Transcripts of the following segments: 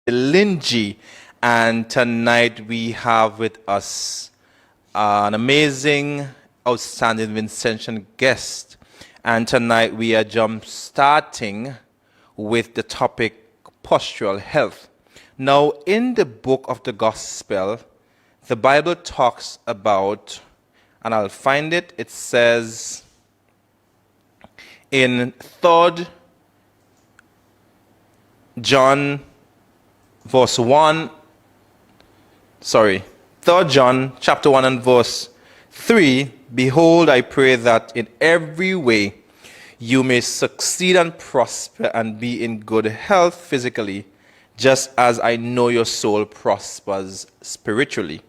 Billingy, and tonight we have with us an amazing, outstanding Vincentian guest. And tonight we are jump starting with the topic postural health. Now, in the book of the Gospel, the Bible talks about, and I'll find it, it says in 3 John verse 1, 3 John chapter 1 and verse 3, behold, I pray that in every way you may succeed and prosper and be in good health physically, just as I know your soul prospers spiritually.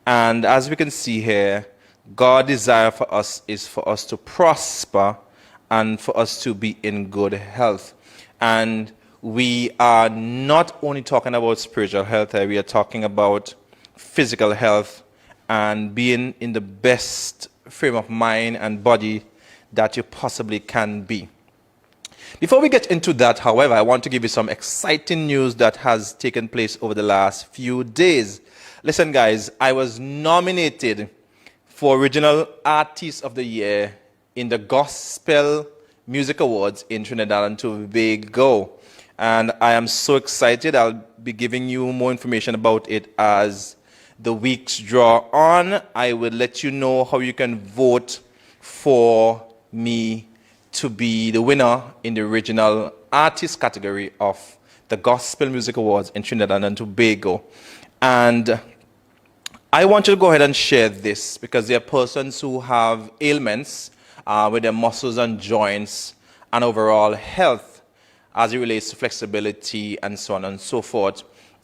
And as we can see here, God's desire for us is for us to prosper and for us to be in good health. And we are not only talking about spiritual health, we are talking about physical health and being in the best frame of mind and body that you possibly can be. Before we get into that, however, I want to give you some exciting news that has taken place over the last few days. Listen, guys, I was nominated for Original Artist of the Year in the Gospel Music Awards in Trinidad and Tobago. And I am so excited. I'll be giving you more information about it as the weeks draw on. I will let you know how you can vote for me to be the winner in the Original Artist category of the Gospel Music Awards in Trinidad and Tobago. And I want you to go ahead and share this because there are persons who have ailments with their muscles and joints and overall health as it relates to flexibility and so on and so forth.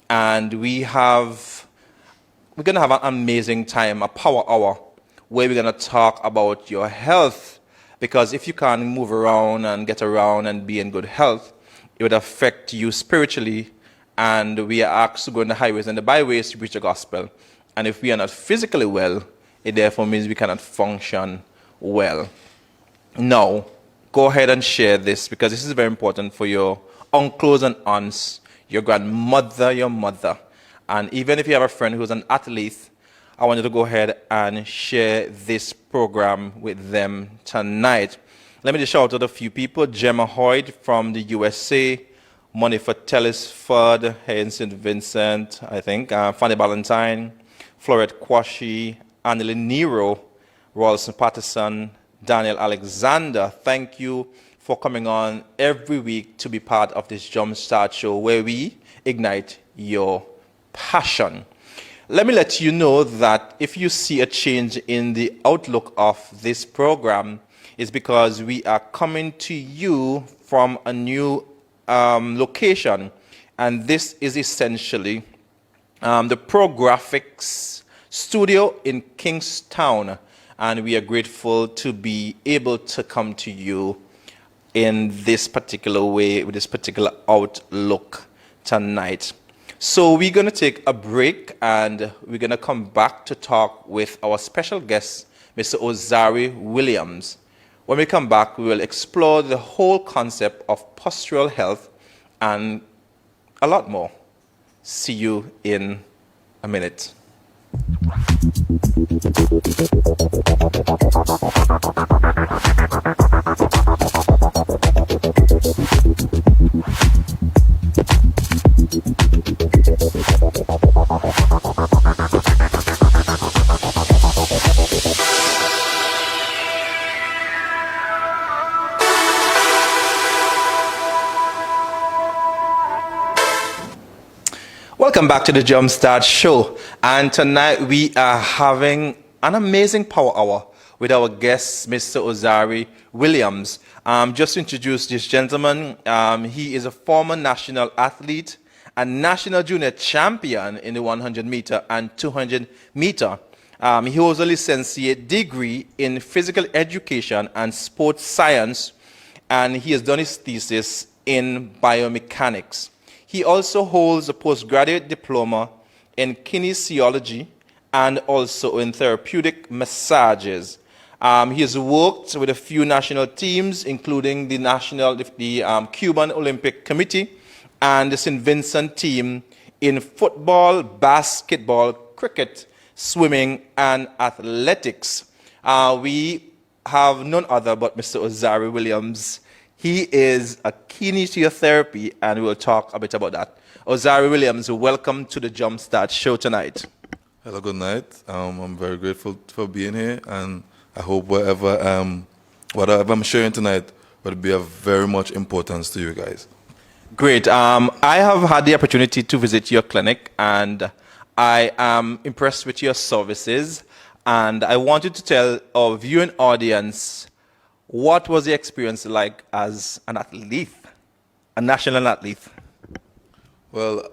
And we're going to have an amazing time, a power hour, where we're going to talk about your health. Because if you can't move around and get around and be in good health, it would affect you spiritually. And we are asked to go on the highways and the byways to preach the gospel. And if we are not physically well, it therefore means we cannot function well. Now, go ahead and share this because this is very important for your uncles and aunts, your grandmother, your mother. And even if you have a friend who's an athlete, I want you to go ahead and share this program with them tonight. Let me just shout out a few people. Gemma Hoyt from the USA, Monifa Tellisford, Hayden St. Vincent, I think, Fanny Ballantyne, Florette Quashi, Anneli Nero, Rawlson Patterson, Daniel Alexander. Thank you for coming on every week to be part of this Jumpstart show where we ignite your passion. Let me let you know that if you see a change in the outlook of this program, it's because we are coming to you from a new location. And this is essentially the Pro Graphics studio in Kingstown. And we are grateful to be able to come to you in this particular way, with this particular outlook tonight. So we're going to take a break and we're going to come back to talk with our special guest, Mr. Ozari Williams. When we come back, we will explore the whole concept of postural health and a lot more. See you in a minute. Welcome back to the Jumpstart Show. And tonight we are having an amazing power hour with our guest, Mr. Ozari Williams. Just to introduce this gentleman, he is a former national athlete and national junior champion in the 100 meter and 200 meter. He holds a licentiate degree in physical education and sports science, and he has done his thesis in biomechanics. He also holds a postgraduate diploma in kinesiology and also in therapeutic massages. He has worked with a few national teams, including the Cuban Olympic Committee and the St. Vincent team in football, basketball, cricket, swimming, and athletics. We have none other but Mr. Ozari Williams. He is a kinesiotherapy, and we'll talk a bit about that. Ozari Williams, welcome to the Jumpstart Show tonight. Hello, good night. I'm very grateful for being here, and I hope whatever I'm sharing tonight will be of very much importance to you guys. Great. I have had the opportunity to visit your clinic, and I am impressed with your services. And I want you to tell our viewing audience, what was the experience like as an athlete, a national athlete? Well,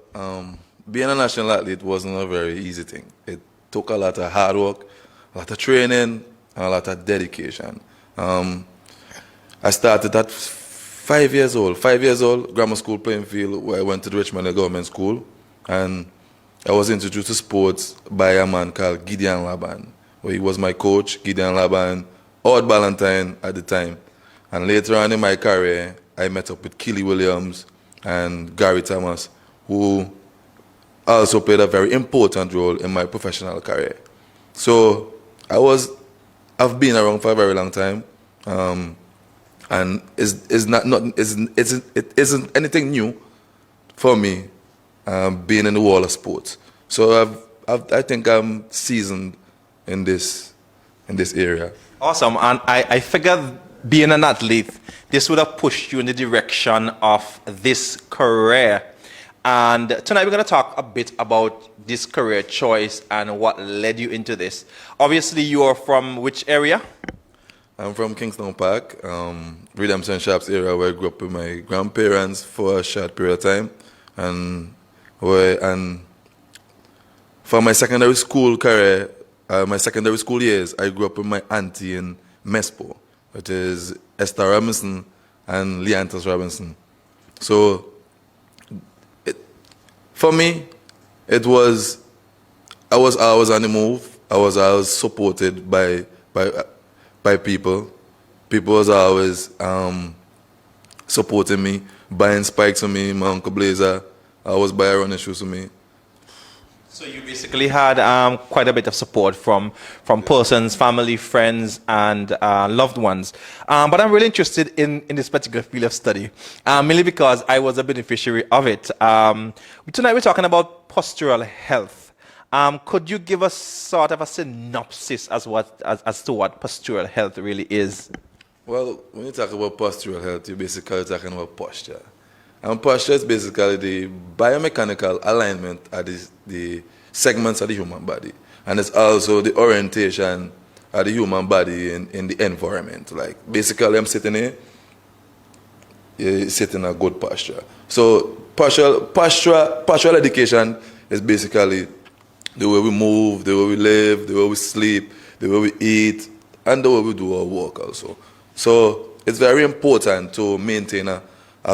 being a national athlete wasn't a very easy thing. It took a lot of hard work, a lot of training, and a lot of dedication. I started at 5 years old. 5 years old, grammar school playing field, where I went to the Richmond Government School, and I was introduced to sports by a man called Gideon Laban, where he was my coach, Gideon Laban, Howard Ballantyne at the time. And later on in my career, I met up with Kelly Williams and Gary Thomas, who also played a very important role in my professional career. So I've been around for a very long time, and it isn't anything new for me being in the world of sports. So I think I'm seasoned in this area. Awesome. And I figured being an athlete, this would have pushed you in the direction of this career. And tonight we're going to talk a bit about this career choice and what led you into this. Obviously, you are from which area? I'm from Kingston Park, Redemption Shops area, where I grew up with my grandparents for a short period of time. And for my secondary school career, my secondary school years, I grew up with my auntie in Mespo, which is Esther Robinson and Leantis Robinson. So for me, I was always on the move. I was always supported by people. People was always supporting me, buying spikes for me. My Uncle Blazer always buy running shoes for me. So you basically had quite a bit of support from persons, family, friends, and loved ones. But I'm really interested in this particular field of study, mainly because I was a beneficiary of it. Tonight we're talking about postural health. Could you give us sort of a synopsis as to what postural health really is? Well, when you talk about postural health, you're basically talking about posture. And posture is basically the biomechanical alignment of the segments of the human body. And it's also the orientation of the human body in the environment. Like, basically, I'm sitting here, you sit in a good posture. So postural education is basically the way we move, the way we live, the way we sleep, the way we eat, and the way we do our work also. So it's very important to maintain a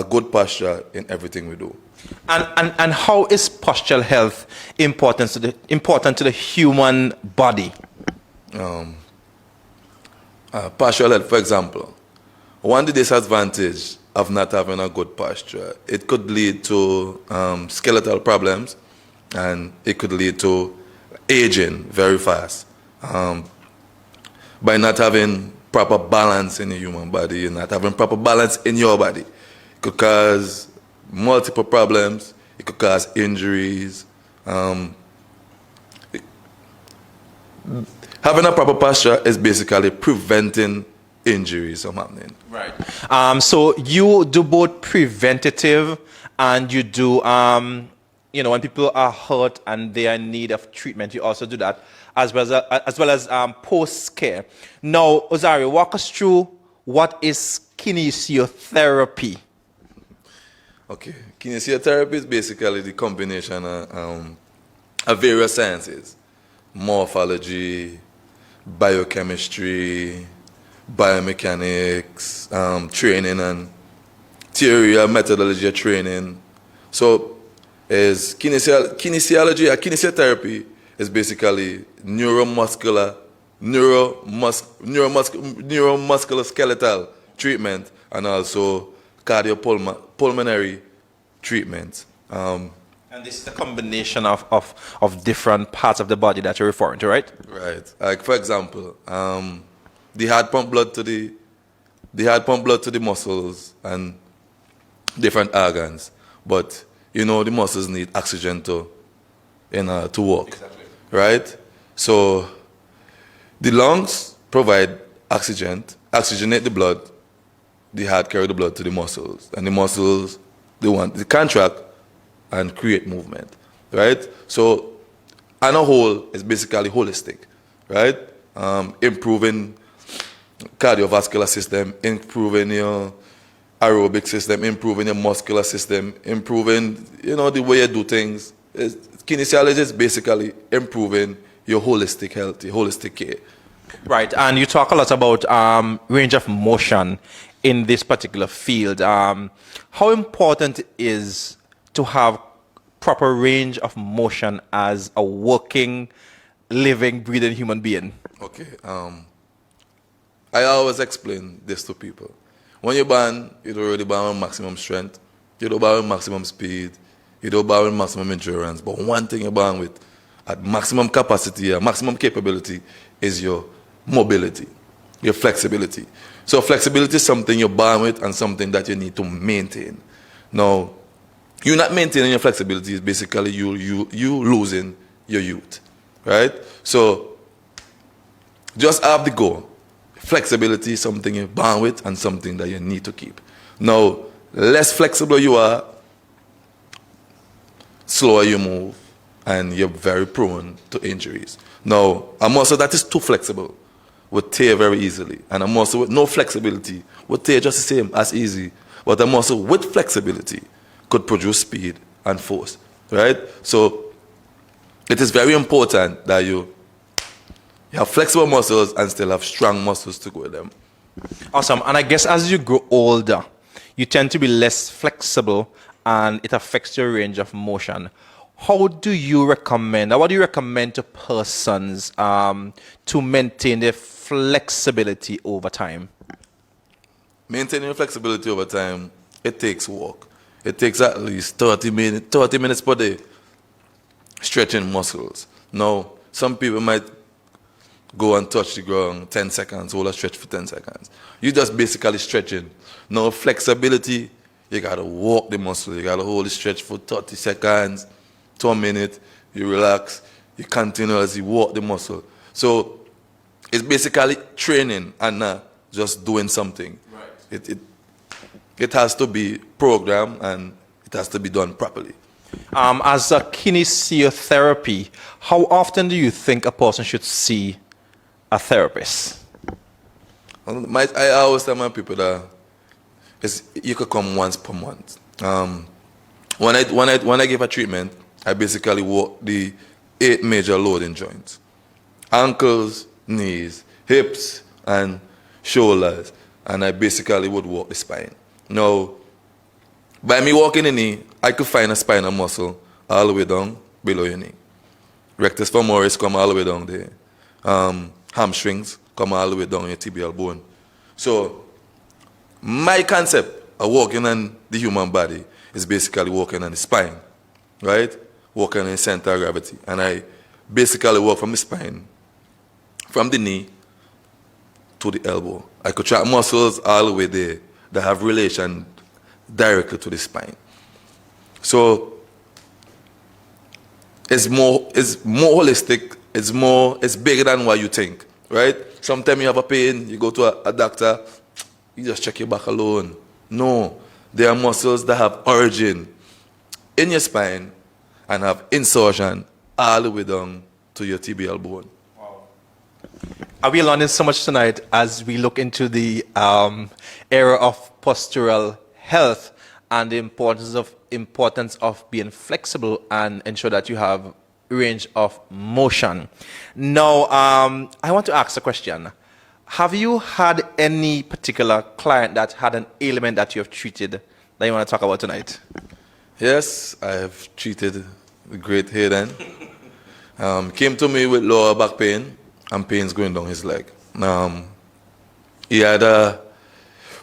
good posture in everything we do. And how is postural health important to the human body? Postural health, for example, one of the disadvantages of not having a good posture, it could lead to skeletal problems, and it could lead to aging very fast. By not having proper balance in the human body and not having proper balance in your body, could cause multiple problems. It could cause injuries. Having a proper posture is basically preventing injuries from happening. Right. So you do both preventative and you do, when people are hurt and they are in need of treatment, you also do that, as well as post-care. Now, Ozari, walk us through what is kinesiotherapy. Okay, kinesiotherapy is basically the combination of various sciences: morphology, biochemistry, biomechanics, training, and theory and methodology of training. So, kinesiotherapy is basically neuromuscular skeletal treatment, and also cardiopulmonary treatment. And And this is the combination of different parts of the body that you're referring to, right? Right. Like for example, the heart pump blood to the muscles and different organs, but you know the muscles need oxygen to work. Exactly. Right? So the lungs provide oxygenate the blood. The heart carry the blood to the muscles, and the muscles they contract and create movement, right? So, on a whole, it's basically holistic, right? Improving cardiovascular system, improving your aerobic system, improving your muscular system, improving, the way you do things. Kinesiology is basically improving your holistic health, your holistic care. Right, and you talk a lot about range of motion in this particular field. How important is to have proper range of motion as a working, living, breathing human being? Okay. I always explain this to people. When you're born, you're already born with maximum strength. You're born with maximum speed. You're born with maximum endurance. But one thing you're born with at maximum capacity, maximum capability, is your mobility, your flexibility. So flexibility is something you're born with and something that you need to maintain. Now, you not maintaining your flexibility is basically you losing your youth, right? So just have the goal. Flexibility is something you're born with and something that you need to keep. Now, less flexible you are, slower you move, and you're very prone to injuries. Now, a muscle that is too flexible would tear very easily, and a muscle with no flexibility would tear just the same as easy. But a muscle with flexibility could produce speed and force, right? So it is very important that you have flexible muscles and still have strong muscles to go with them. Awesome. And I guess as you grow older, you tend to be less flexible and it affects your range of motion. What do you recommend to persons to maintain their flexibility over time? Maintaining flexibility over time, it takes work. It takes at least 30 minutes per day stretching muscles. Now, some people might go and touch the ground 10 seconds, hold a stretch for 10 seconds. You just basically stretching. Now, flexibility, you got to walk the muscle. You got to hold the stretch for 30 seconds, to a minute. You relax. You continuously walk the muscle. So, it's basically training and not just doing something. Right. It has to be programmed and it has to be done properly. As a kinesiotherapy, how often do you think a person should see a therapist? I always tell my people that you could come once per month. When I give a treatment, I basically work the 8 major loading joints: ankles, knees, hips, and shoulders. And I basically would work the spine. Now, by me walking the knee, I could find a spinal muscle all the way down below your knee. Rectus femoris come all the way down there. Hamstrings come all the way down your tibial bone. So, my concept of walking on the human body is basically walking on the spine, right? Walking in the center of gravity. And I basically walk from the spine, from the knee to the elbow. I could track muscles all the way there that have relation directly to the spine. So it's more holistic. It's bigger than what you think, right? Sometimes you have a pain, you go to a doctor, you just check your back alone. No, there are muscles that have origin in your spine and have insertion all the way down to your tibial bone. Are we learning so much tonight as we look into the era of postural health and the importance of being flexible and ensure that you have range of motion? Now, I want to ask a question. Have you had any particular client that had an ailment that you have treated that you want to talk about tonight? Yes, I have treated the great Hayden. Came to me with lower back pain and pains going down his leg. He had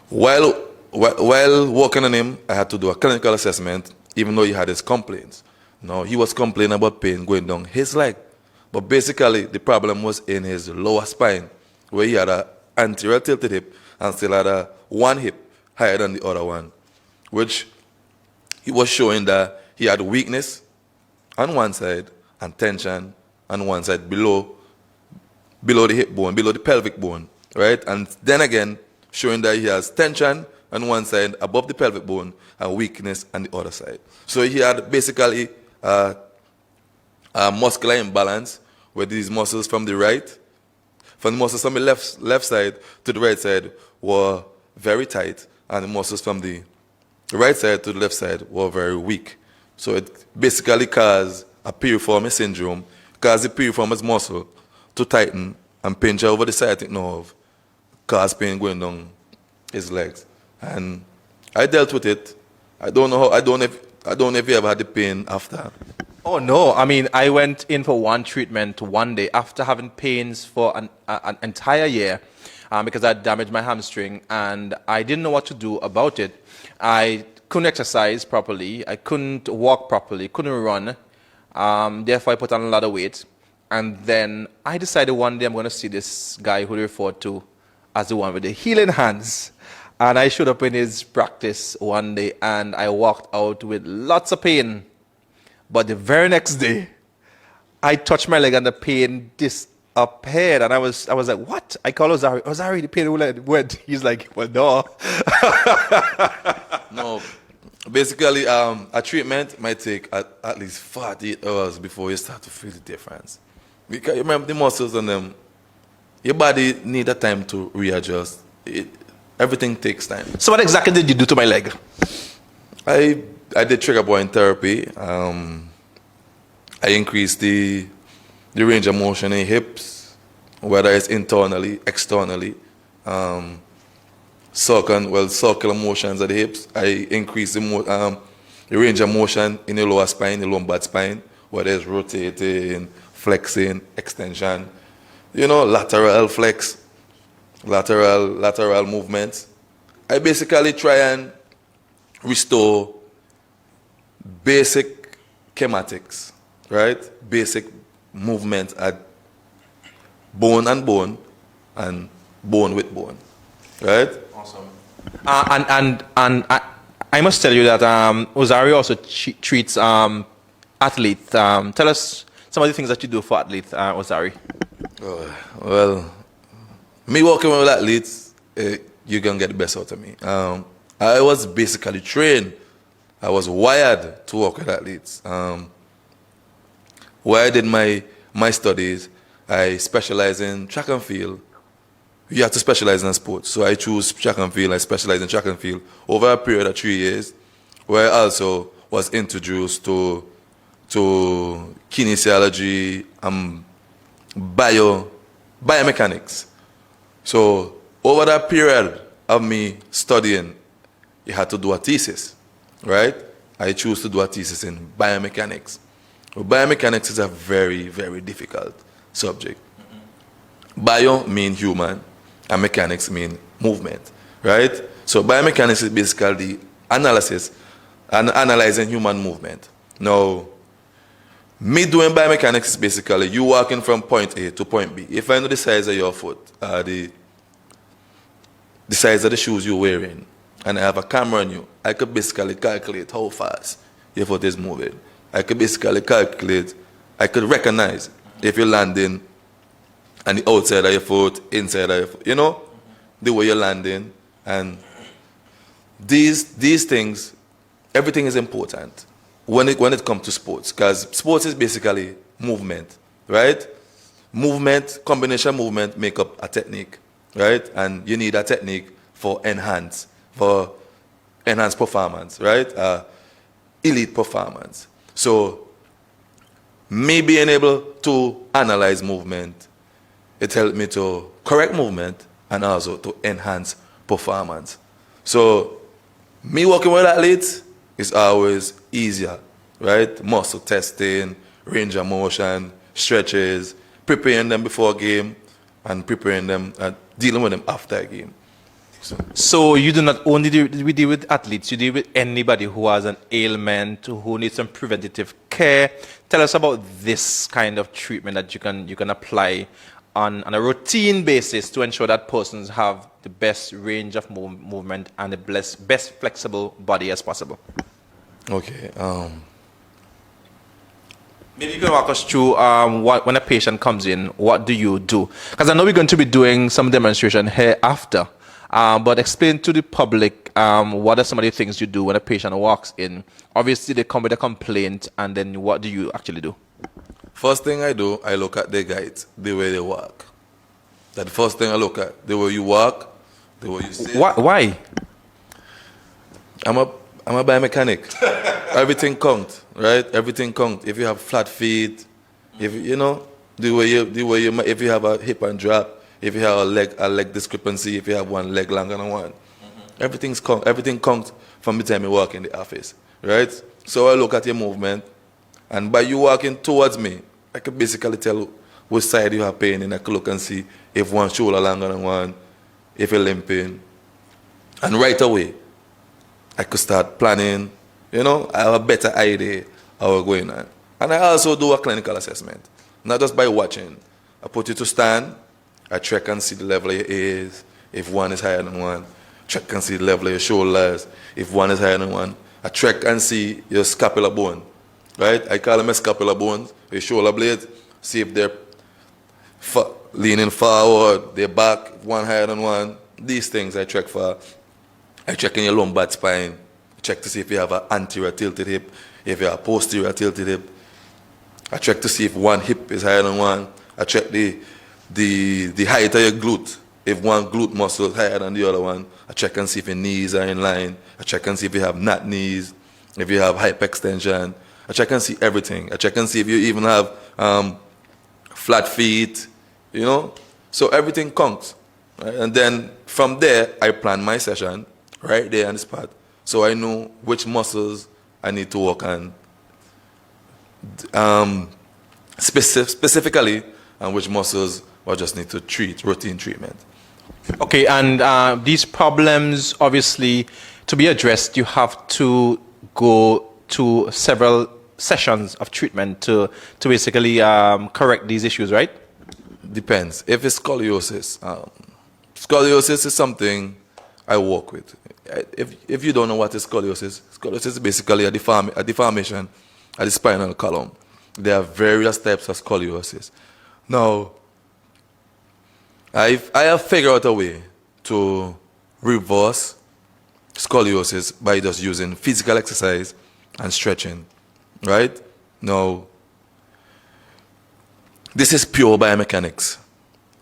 while working on him, I had to do a clinical assessment, even though he had his complaints. No, he was complaining about pain going down his leg. But basically, the problem was in his lower spine, where he had an anterior tilted hip and still had one hip higher than the other one, which he was showing that he had weakness on one side and tension on one side below the hip bone, below the pelvic bone, right? And then again, showing that he has tension on one side above the pelvic bone and weakness on the other side. So he had basically a muscular imbalance where these muscles from the muscles from the left side to the right side were very tight, and the muscles from the right side to the left side were very weak. So it basically caused a piriformis syndrome, caused the piriformis muscle to tighten and pinch over the sciatic nerve, cause pain going down his legs. And I dealt with it. I don't know if you ever had the pain after. Oh no, I mean, I went in for one treatment one day after having pains for an entire year because I damaged my hamstring and I didn't know what to do about it. I couldn't exercise properly, I couldn't walk properly, couldn't run, therefore I put on a lot of weight. And then I decided one day I'm going to see this guy who they referred to as the one with the healing hands. And I showed up in his practice one day and I walked out with lots of pain. But the very next day, I touched my leg and the pain disappeared. And I was like, what? I called Ozari, the pain went. He's like, well, no. No. Basically, a treatment might take at least 48 hours before you start to feel the difference. Because you remember the muscles on them, your body needs a time to readjust. Everything takes time. So what exactly did you do to my leg? I did trigger point therapy. I increased the range of motion in hips, whether it's internally, externally. Circular motions of the hips. I increased the range of motion in the lower spine, the lumbar spine, whether it's rotating, flexing, extension, lateral flex, lateral movements. I basically try and restore basic schematics, right? Basic movement at bone and bone and bone with bone, right? Awesome. And I must tell you that Ozari also treats athletes. Tell us some of the things that you do for athletes, Ozari. Well, me working with athletes, you're going to get the best out of me. I was basically trained. I was wired to work with athletes. Where I did my studies, I specialize in track and field. You have to specialize in sports. So I choose track and field. I specialize in track and field over a period of 3 years, where I also was introduced to kinesiology and biomechanics. So over that period of me studying, you had to do a thesis, right? I choose to do a thesis in biomechanics. Well, biomechanics is a very, very difficult subject. Bio mean human, and mechanics mean movement, right? So biomechanics is basically the analysis and analyzing human movement. Now, me doing biomechanics is basically you walking from point A to point B. If I know the size of your foot, the size of the shoes you're wearing, and I have a camera on you, I could basically calculate how fast your foot is moving. I could basically I could recognize if you're landing on the outside of your foot, inside of your foot, the way you're landing. And these things, everything is important when it comes to sports, because sports is basically movement, right? Combination movement make up a technique, right? And you need a technique for enhanced performance, right? Elite performance. So me being able to analyze movement, it helped me to correct movement and also to enhance performance. So me working with athletes is always easier, right? Muscle testing, range of motion, stretches, preparing them before a game, and preparing them, dealing with them after a game. So you do not only deal with athletes, you deal with anybody who has an ailment, who needs some preventative care. care. Tell us about this kind of treatment that you can apply on a routine basis to ensure that persons have the best range of movement and the best flexible body as possible. Okay. Maybe you can walk us through when a patient comes in, what do you do? Because I know we're going to be doing some demonstration here after, but explain to the public what are some of the things you do when a patient walks in. Obviously, they come with a complaint, and then what do you actually do? First thing I do, I look at the gait, the way they walk. That's the first thing I look at. The way you walk, the way you sit. Why? I'm a biomechanic. Everything counts, right? Everything counts. If you have flat feet, if you know the way you if you have a hip and drop, if you have a leg discrepancy, if you have one leg longer than one, everything counts from the time you walk in the office, right? So I look at your movement, and by you walking towards me, I can basically tell which side you have pain, and I can look and see if one shoulder longer than one, if you're limping, and right away, I could start planning. You know, I have a better idea how we're going on. And I also do a clinical assessment, not just by watching. I put you to stand, I check and see the level of your ears, if one is higher than one. Check and see the level of your shoulders, if one is higher than one. I check and see your scapular bone, right? I call them a scapular bones, your shoulder blades, see if they're leaning forward, they're back, if one higher than one. These things I check for. I check in your lumbar spine. Check to see if you have an anterior tilted hip, if you have a posterior tilted hip. I check to see if one hip is higher than one. I check the height of your glute. If one glute muscle is higher than the other one, I check and see if your knees are in line. I check and see if you have knot knees, if you have hyperextension. I check and see everything. I check and see if you even have flat feet, you know. So everything counts. Right? And then from there, I plan my session right there on the spot. So I know which muscles I need to work on specifically, and which muscles I just need to treat, routine treatment. Okay, and these problems, obviously, to be addressed, you have to go to several sessions of treatment to basically correct these issues, right? Depends. If it's scoliosis, scoliosis is something I work with. If you don't know what is scoliosis is basically a deformation of the spinal column. There are various types of scoliosis. Now, I have figured out a way to reverse scoliosis by just using physical exercise and stretching, right? Now, this is pure biomechanics.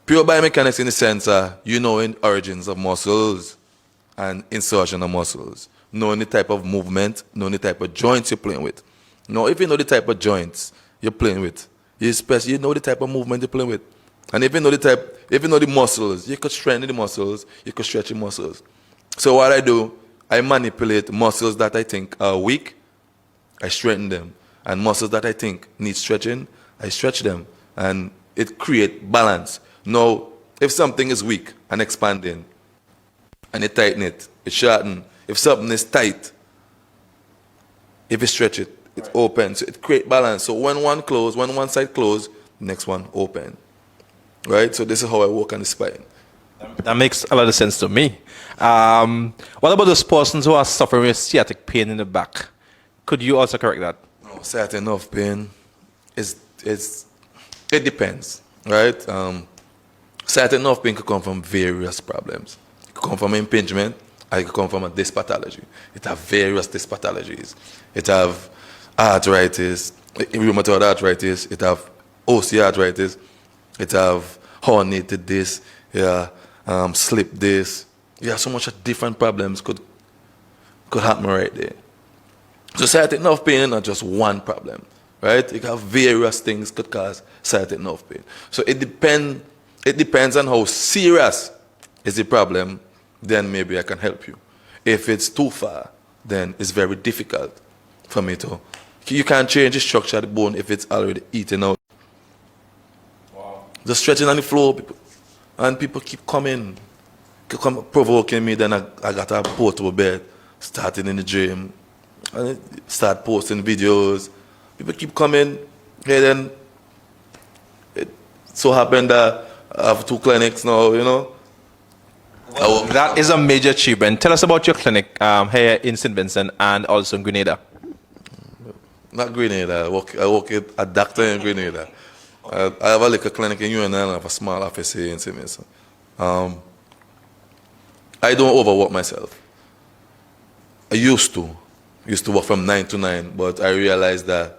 Pure biomechanics in the sense you know in origins of muscles and insertion of muscles, knowing the type of movement, knowing the type of joints you're playing with. Now, if you know the type of joints you're playing with, you know the type of movement you're playing with. And if you know the muscles, you could strengthen the muscles, you could stretch the muscles. So what I do, I manipulate muscles that I think are weak, I strengthen them. And muscles that I think need stretching, I stretch them. And it creates balance. Now, if something is weak and expanding, and you tighten it, it shorten. If something is tight, if you stretch it, it opens. So it creates balance. So when one side closes, next one open. Right? So this is how I work on the spine. That makes a lot of sense to me. What about those persons who are suffering with sciatic pain in the back? Could you also correct that? No, sciatic nerve pain it depends, right? Sciatic nerve pain could come from various problems. It could come from impingement, or it could come from a disc pathology. It have various disc pathologies. It have arthritis, rheumatoid arthritis. It have osteoarthritis. It have herniated disc, slip disc. Yeah, so much different problems could happen right there. So sciatic nerve pain is not just one problem, right? You have various things could cause sciatic nerve pain. So it depends on how serious is the problem, then maybe I can help you. If it's too far, then it's very difficult for me to. You can't change the structure of the bone if it's already eaten out. Wow. Just stretching on the floor, people keep coming, provoking me. Then I got a portable bed, started in the gym, and start posting videos People keep coming. Hayden, it so happened that I have 2 clinics now, you know. That is a major achievement. Tell us about your clinic here in St. Vincent and also in Grenada. Not Grenada. I work at a doctor in Grenada. I have a little clinic in UNL and I have a small office here in St. Vincent. I don't overwork myself. I used to work from 9 to 9, but I realized that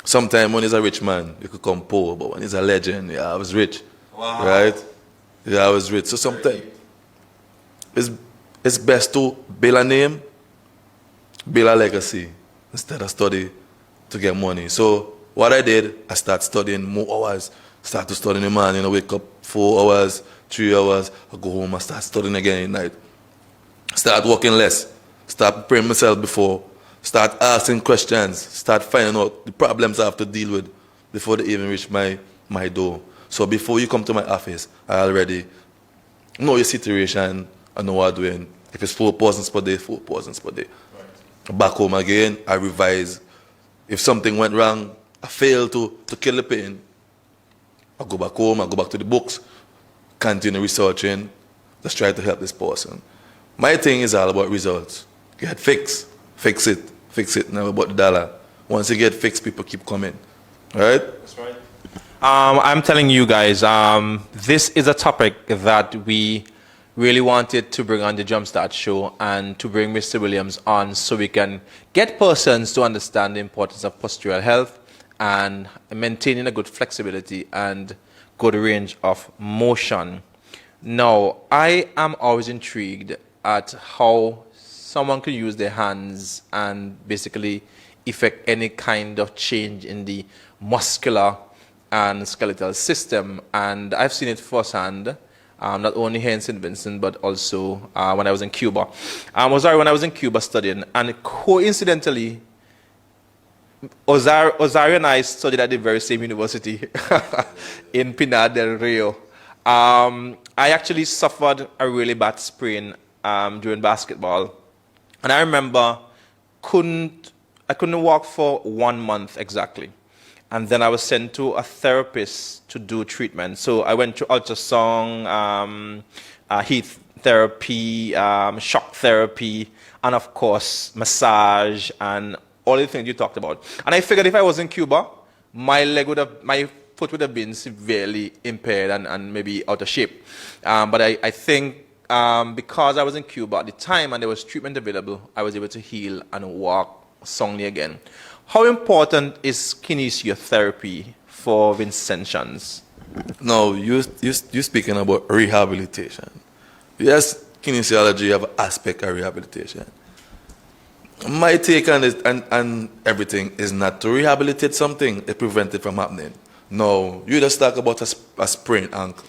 sometimes when he's a rich man, you could come poor, but when he's a legend, yeah, I was rich. Wow. Right? Yeah, I was rich. So sometimes it's best to build a name, build a legacy, instead of study to get money. So what I did, I started studying more hours. Start to study in the morning, I wake up 4 hours, 3 hours, I go home, I start studying again at night. Start working less. Start preparing myself before. Start asking questions. Start finding out the problems I have to deal with before they even reach my door. So before you come to my office, I already know your situation, I know what I'm doing. If it's 4 persons per day, 4 persons per day. Right. Back home again, I revise. If something went wrong, I failed to kill the pain. I go back home, I go back to the books, continue researching, just try to help this person. My thing is all about results. Get fixed, fix it, never about the dollar. Once you get fixed, people keep coming. All right? That's right. I'm telling you guys, this is a topic that we really wanted to bring on the Jumpstart show and to bring Mr. Williams on so we can get persons to understand the importance of postural health and maintaining a good flexibility and good range of motion. Now, I am always intrigued at how someone could use their hands and basically effect any kind of change in the muscular and skeletal system. And I've seen it firsthand, not only here in St. Vincent, but also when I was in Cuba. When I was in Cuba studying, and coincidentally, Ozario and I studied at the very same university in Pinar del Rio. I actually suffered a really bad sprain during basketball. And I remember I couldn't walk for 1 month exactly. And then I was sent to a therapist to do treatment. So I went to ultrasound, heat therapy, shock therapy, and of course, massage and all the things you talked about. And I figured if I was in Cuba, my foot would have been severely impaired and maybe out of shape. But I think because I was in Cuba at the time and there was treatment available, I was able to heal and walk soundly again. How important is kinesiotherapy for Vincentians? No, you're speaking about rehabilitation. Yes, kinesiology have an aspect of rehabilitation. My take on it and everything is not to rehabilitate something, to prevent it from happening. No, you just talk about a sprained ankle.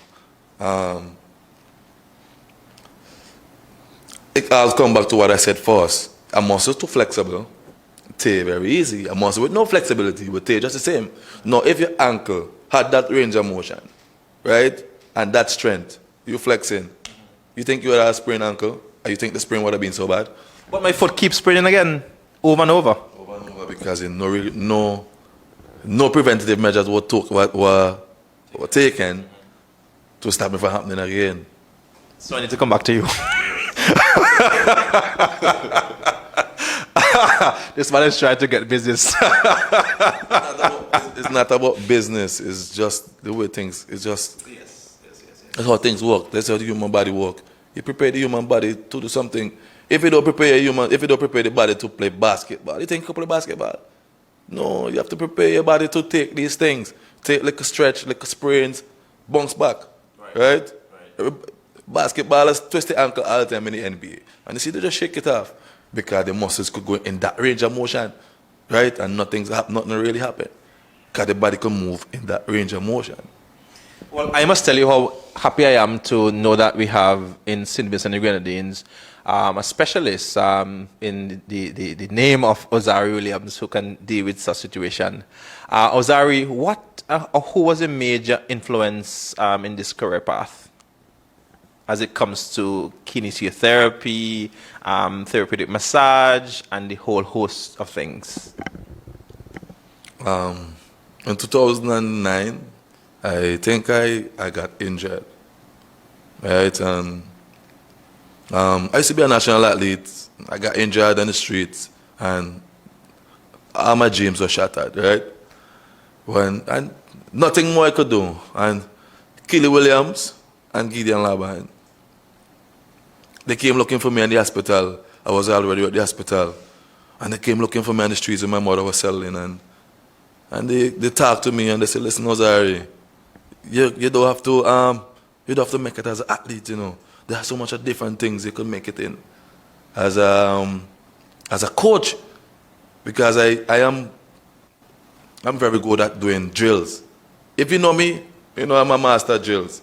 I'll come back to what I said first. A muscle too flexible, tear very easy. A muscle with no flexibility will tear just the same. Now, if your ankle had that range of motion, right, and that strength, you flexing, you think you would have a sprained ankle, or you think the sprain would have been so bad? But my foot keeps spraining again, over and over. Over and over, because no preventative measures were taken to stop it from happening again. So I need to come back to you. This man is trying to get business. It's not about business. It's just the way things. It's just. Yes. That's how things work. That's how the human body works. You prepare the human body to do something. If you don't prepare the body to play basketball, you think you can play basketball? No, you have to prepare your body to take these things. Take like a stretch, like a sprains, bounce back. Right? Basketballers twist the ankle all the time in the NBA. And you see, they just shake it off because the muscles could go in that range of motion, right? And nothing really happen because the body can move in that range of motion. Well, I must tell you how happy I am to know that we have in St. Vincent and the Grenadines a specialist in the name of Ozario Williams who can deal with such situation. Ozario, who was a major influence in this career path? as it comes to kinesiotherapy, therapeutic massage, and the whole host of things? In 2009, I think I got injured. Right? I used to be a national athlete. I got injured on the streets, and all my dreams were shattered, right? And nothing more I could do. And Kelly Williams and Gideon Laban, they came looking for me in the hospital. I was already at the hospital. And they came looking for me on the streets where my mother was selling. And they talked to me and they said, listen, Ozari, you don't have to make it as an athlete, you know. There are so much of different things you could make it in. As a coach, because I'm very good at doing drills. If you know me, you know I'm a master at drills.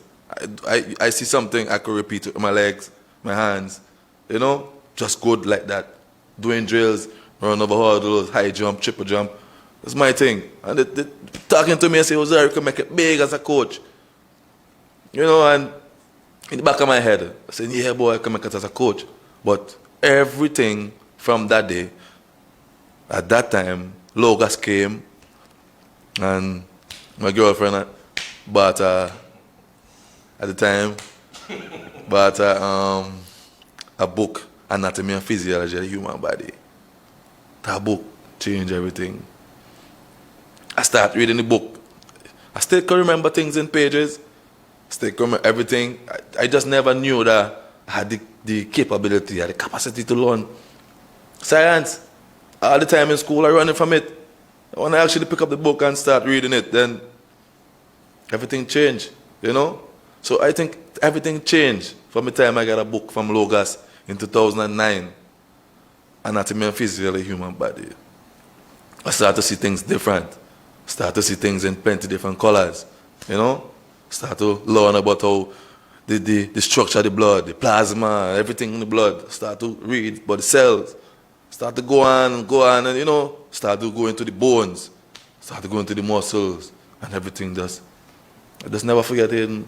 I see something, I could repeat it with my legs, my hands, you know, just good like that. Doing drills, run over hurdles, high jump, triple jump. That's my thing. And they talking to me and say, Ozari, you can make it big as a coach. You know, and in the back of my head, I said, yeah, boy, I can make it as a coach. But everything from that day, at that time, Logos came, and my girlfriend bought at the time, bought a book, Anatomy and Physiology of the Human Body. That book changed everything. I started reading the book. I still can remember things in pages. Still can remember everything. I just never knew that I had the capability, the capacity to learn science. All the time in school, I running from it. When I actually pick up the book and start reading it, then everything changed, you know? So I think everything changed from the time I got a book from Logos in 2009, Anatomy and Physiology of the Human Body. I started to see things different. Start to see things in plenty different colors, you know? Start to learn about how the structure of the blood, the plasma, everything in the blood. Start to read about the cells. Start to go on, and you know, start to go into the bones. Start to go into the muscles, and everything just, I just never forget it.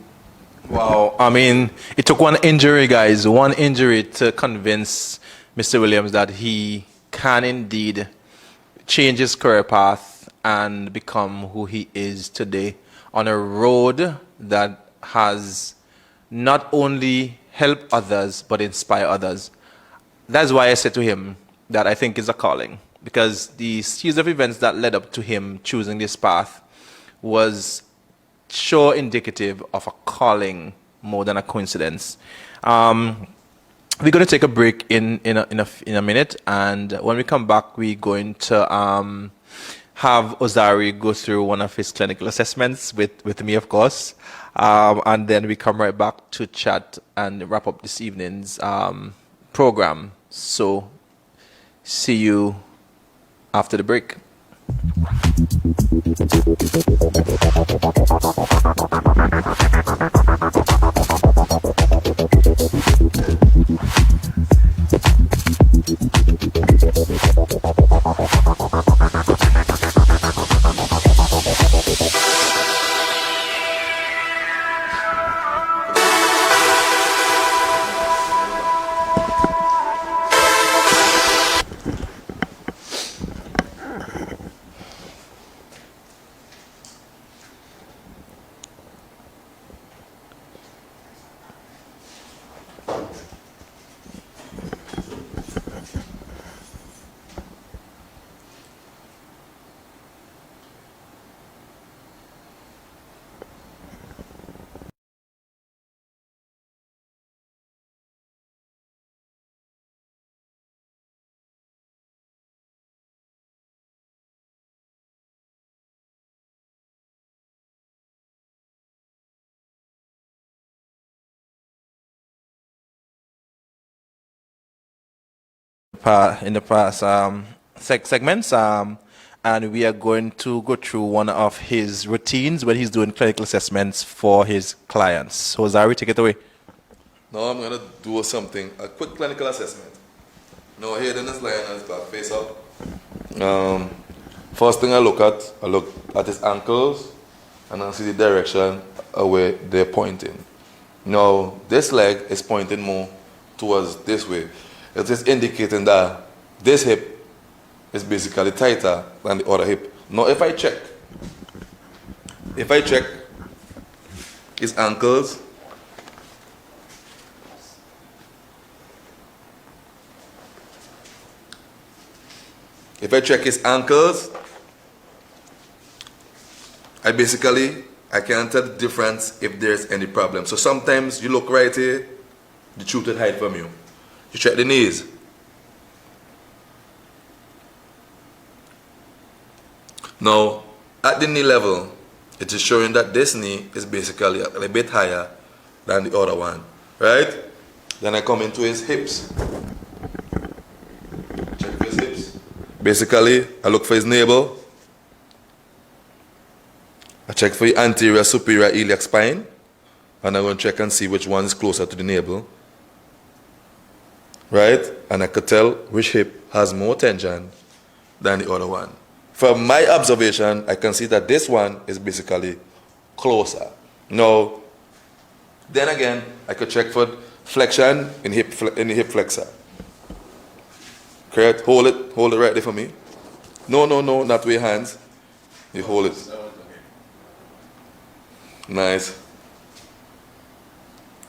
Wow. I mean, it took one injury, guys, one injury to convince Mr. Williams that he can indeed change his career path and become who he is today on a road that has not only helped others but inspire others. That's why I said to him that I think is a calling, because the series of events that led up to him choosing this path was sure indicative of a calling more than a coincidence. We're going to take a break in a minute, and when we come back, we're going to have Ozari go through one of his clinical assessments with me, of course, and then we come right back to chat and wrap up this evening's program. So, see you after the break. In the past segments, and we are going to go through one of his routines when he's doing clinical assessments for his clients. So, Zari, take it away. Now I'm going to do something, a quick clinical assessment. Now Hayden is lying on his back, face up. First thing I look at his ankles, and I see the direction where they're pointing. Now, this leg is pointing more towards this way. It is indicating that this hip is basically tighter than the other hip. Now, if I check his ankles, I can't tell the difference if there's any problem. So sometimes you look right here, the truth will hide from you. You check the knees. Now, at the knee level, it is showing that this knee is basically a bit higher than the other one, right? Then I come into his hips. Check for his hips. Basically, I look for his navel. I check for the anterior superior iliac spine, and I'm going to check and see which one is closer to the navel, right? And I could tell which hip has more tension than the other one. From my observation, I can see that this one is basically closer. Now, then again, I could check for flexion in the hip flexor. Correct? Hold it right there for me. No, not with your hands. You hold it. Nice.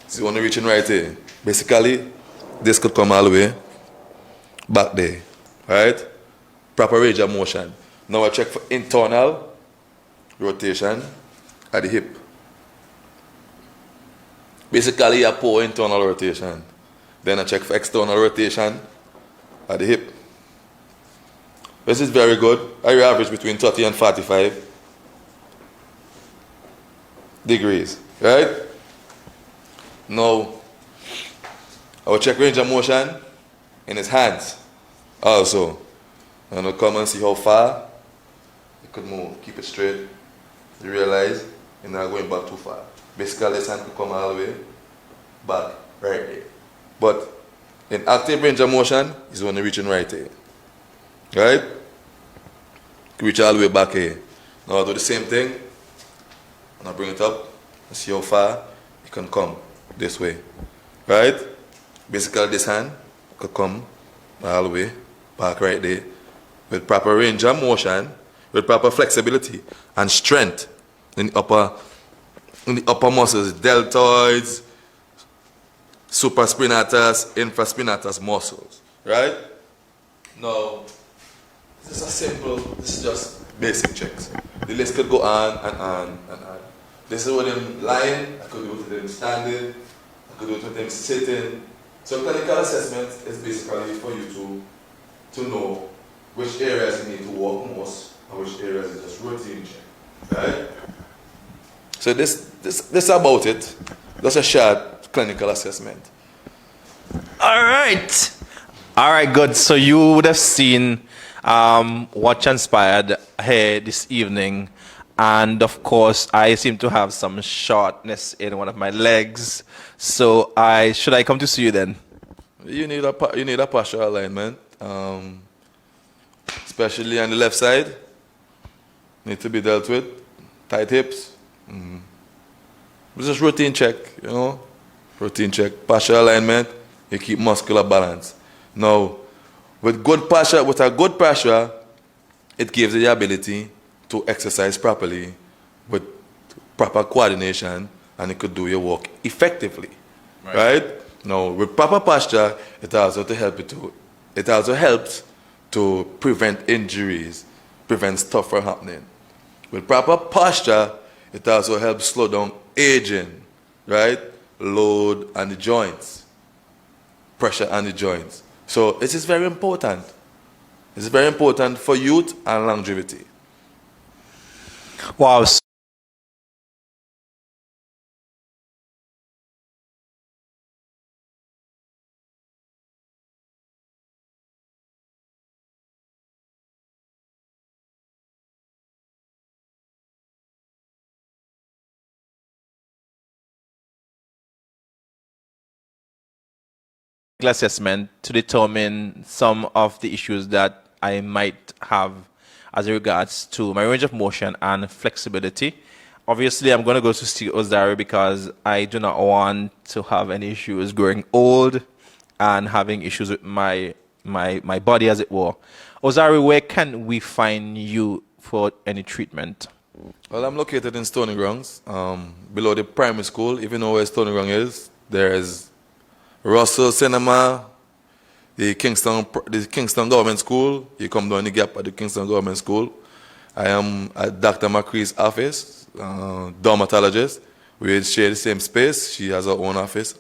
So you want to reach in right here. Basically, this could come all the way back there. Right? Proper range of motion. Now I check for internal rotation at the hip. Basically, a poor internal rotation. Then I check for external rotation at the hip. This is very good. I average between 30 and 45 degrees, right? Now, I will check range of motion in his hands also. And I'll come and see how far you could move. Keep it straight. You realize you're not going back too far. Basically, this hand could come all the way back right there. But in active range of motion, he's only reaching right there. Right? Reach all the way back here. Now I'll do the same thing. And I'll bring it up and see how far it can come this way. Right? Basically, this hand could come all the way back right there with proper range of motion, with proper flexibility and strength in the upper muscles, deltoids, supraspinatus, infraspinatus muscles. Right? Now, this is just basic checks. The list could go on and on and on. This is with him lying, I could do it with him standing, I could do it with him sitting. So clinical assessment is basically for you to know which areas you need to work most and which areas is just routine check. Right? So this about it. That's a short clinical assessment. All right, good. So you would have seen what transpired here this evening. And of course, I seem to have some shortness in one of my legs. So should I come to see you then? You need a postural alignment, especially on the left side. Need to be dealt with. Tight hips. It's just routine check, you know. Routine check. Postural alignment. You keep muscular balance. Now, with a good posture, it gives you the ability to exercise properly with proper coordination, and it could do your work effectively. Right? Now, with proper posture, it also helps to prevent injuries, prevent stuff from happening. With proper posture, it also helps slow down aging, right? Load on the joints, pressure on the joints. So it is very important. It's very important for youth and longevity. Wow. Assessment to determine some of the issues that I might have as regards to my range of motion and flexibility. obviously I'm going to go to see Ozari because I do not want to have any issues growing old and having issues with my body, as it were. Ozari, where can we find you for any treatment? Well, I'm located in Stony Grounds, below the primary school. If you know where Stony Ground is, there's Russell Cinema, the Kingston Government School. You come down the gap at the Kingston Government School. I am at Dr. McCree's office, dermatologist. We share the same space. She has her own office.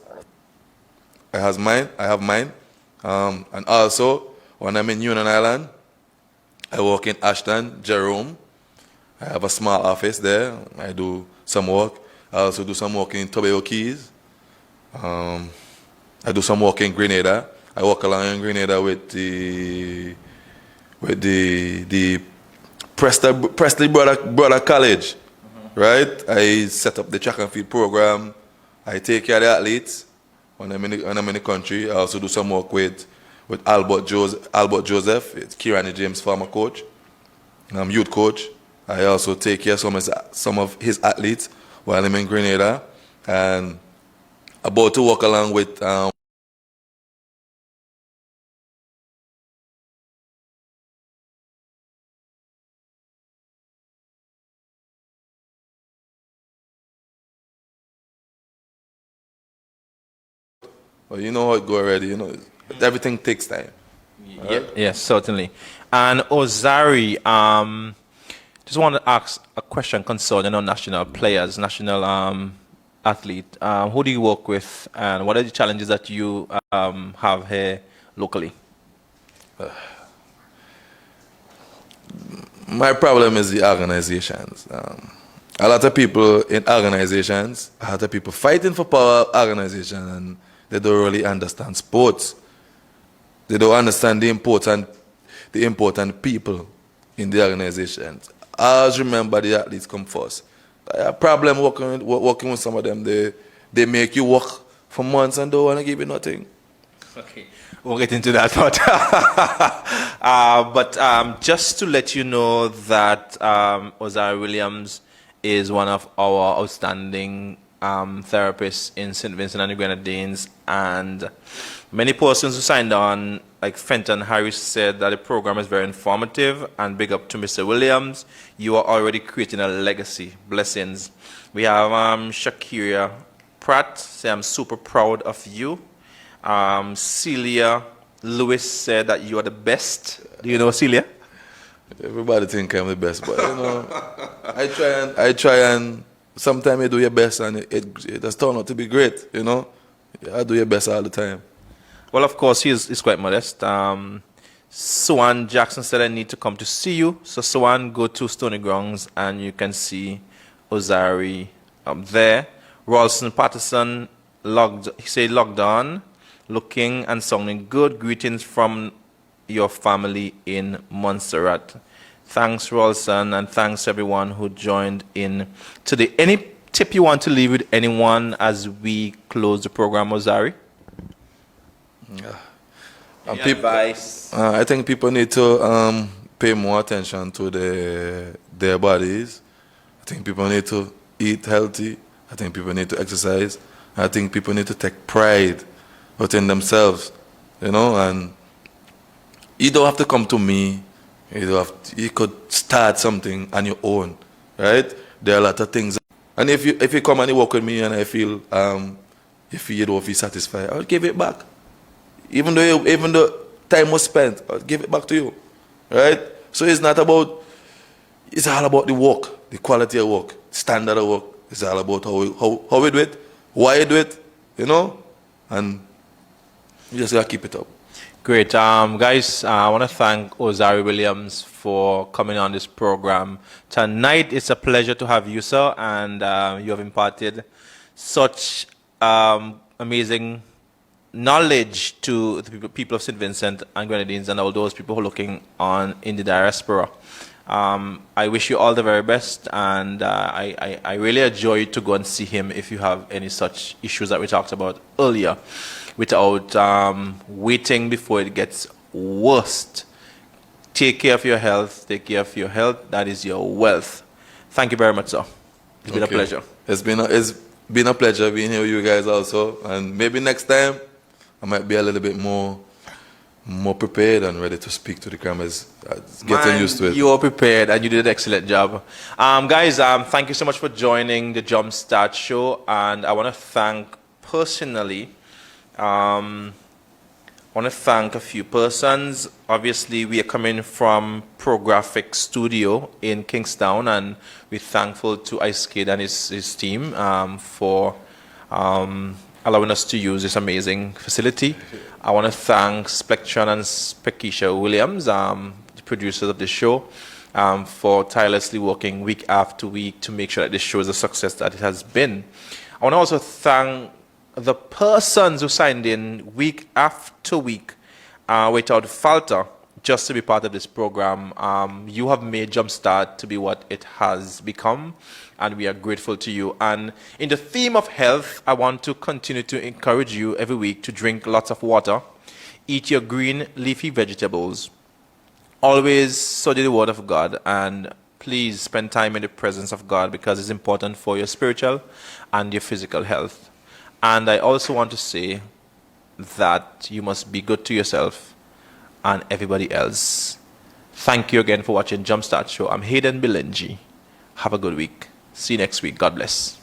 I have mine. And also, when I'm in Union Island, I work in Ashton, Jerome. I have a small office there. I do some work. I also do some work in Tobago Keys. I do some work in Grenada. I work along in Grenada with the Presley Brother College, right? I set up the track and field program. I take care of the athletes when I'm in the country. I also do some work with Albert Joseph, it's Kieran James, former coach. I'm youth coach. I also take care of some of his athletes while I'm in Grenada, and about to work along with well, you know how it go already. You know, everything takes time. Yes, certainly. And Ozari, just want to ask a question concerning our national players, national athlete. Who do you work with, and what are the challenges that you have here locally? My problem is the organizations. A lot of people in organizations, a lot of people fighting for power organization, and they don't really understand sports. They don't understand the important people in the organizations. I always remember the athletes come first. I have a problem working with some of them. They make you work for months and don't want to give you nothing. Okay, we'll get into that part. But just to let you know that Ozari Williams is one of our outstanding therapists in St. Vincent and the Grenadines, and many persons who signed on, like Fenton Harris, said that the program is very informative, and big up to Mr. Williams. You are already creating a legacy. Blessings. We have Shakira Pratt say, I'm super proud of you. Celia Lewis said that you are the best. Do you know Celia? Everybody think I'm the best, but you know, I try and sometimes you do your best and it does turn out to be great, you know. I do your best all the time. Well, of course, he's quite modest. Swan Jackson said, I need to come to see you. So Swan, go to Stony Grounds and you can see Ozari there. Ralston Patterson logged on, looking and sounding good. Greetings from your family in Montserrat. Thanks, Ralston, and thanks everyone who joined in today. Any tip you want to leave with anyone as we close the program, Ozari? Advice? I think people need to pay more attention to their bodies. I think people need to eat healthy. I think people need to exercise. I think people need to take pride within themselves, you know. And you don't have to come to me. You could start something on your own, right? There are a lot of things. And if you come and you work with me and I feel if you don't feel satisfied, I'll give it back. Even though time was spent, I'll give it back to you, right? So it's all about the work, the quality of work, standard of work. It's all about how we do it, why you do it, you know, and you just gotta keep it up. Great. Guys, I want to thank Ozari Williams for coming on this program tonight. It's a pleasure to have you, sir, and you have imparted such amazing knowledge to the people of St. Vincent and Grenadines and all those people who are looking on in the diaspora. I wish you all the very best, and I really enjoy you to go and see him if you have any such issues that we talked about earlier, without waiting before it gets worse. Take care of your health. Take care of your health. That is your wealth. Thank you very much, sir. It's been a pleasure. It's been a pleasure being here with you guys also, and maybe next time I might be a little bit more prepared and ready to speak to the cameras. Getting used to it. You are prepared and you did an excellent job. Guys, thank you so much for joining the Jumpstart Show, and I want to thank personally. I want to thank a few persons. Obviously, we are coming from Prographic Studio in Kingstown, and we're thankful to Ice Kid and his team for allowing us to use this amazing facility. I want to thank Spectron and Spekisha Williams, the producers of the show, for tirelessly working week after week to make sure that this show is a success that it has been. I want to also thank the persons who signed in week after week without falter just to be part of this program. You have made Jumpstart to be what it has become, and we are grateful to you. And in the theme of health, I want to continue to encourage you every week to drink lots of water, eat your green leafy vegetables, always study the Word of God, and please spend time in the presence of God because it's important for your spiritual and your physical health. And I also want to say that you must be good to yourself and everybody else. Thank you again for watching Jumpstart Show. I'm Hayden Billingy. Have a good week. See you next week. God bless.